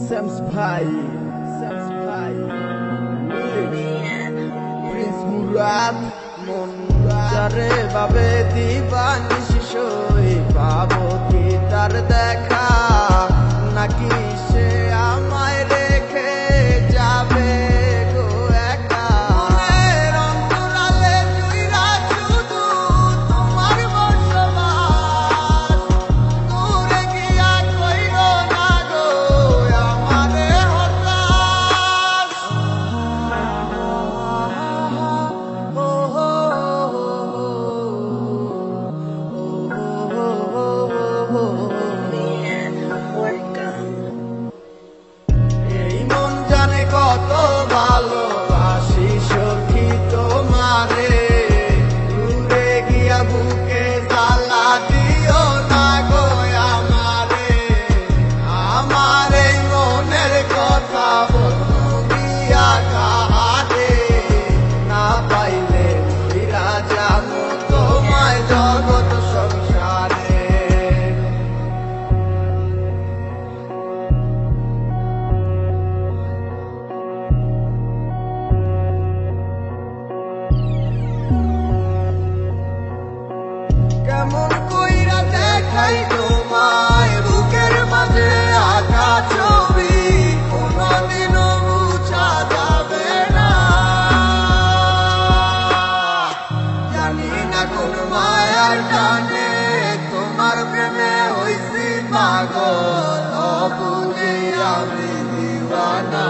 Sams ভাই Prince Murad মন যারে ভাবে দিবানিশি সই পাবো কি তার দেখা নাকি সে আমায় রেখে যাবে গো একা মনের অন্তরালে জুইরা শুধু তোমার বসবাস দূরে গিয়া কইরো না গো আমারে হতাশ এই মন জানে কত ভালোবাসি সখী তোমারে দূরে গিয়া বুকে জ্বালা দিও না গো আমারে আমার এই মনের কথা বন্ধু দিয়া কাহারে না পাইলে ফিরা যাবো তোমায় জগৎ সংসারে কেমন কইরা দেখাই তোমায় বুকের মাঝে আঁকা ছবি কোনদিনও মুছা যাবে না জানি না কোন মায়ার টানে তোমার প্রেমে হইছি পাগল অবুঝে আমি দিওয়ানা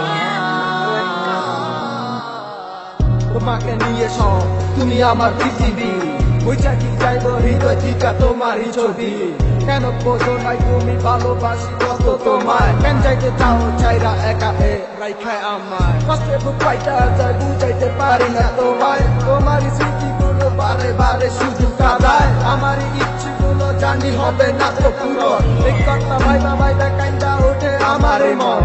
তোমাকে নিয়ে সব তুমি আমার পৃথিবী বুঝা কি চাইব হৃদয় টিকা তোমারই ছবি কেন বোঝো নাই তুমি ভালোবাসি কত তোমায় কেন যাইতে চাও চাইরা একা রাইখায় আমায় কষ্টে বুক পাইটা যায় বুঝাইতে পারি না তোমায় তোমারই স্মৃতিগুলো বারে বারে শুধু কাঁদায় আমারই ইচ্ছেগুলো জানি হবে না তো পুরো এই কথা ভাইবা ভাইবা কান্দা ওঠে আমারই মন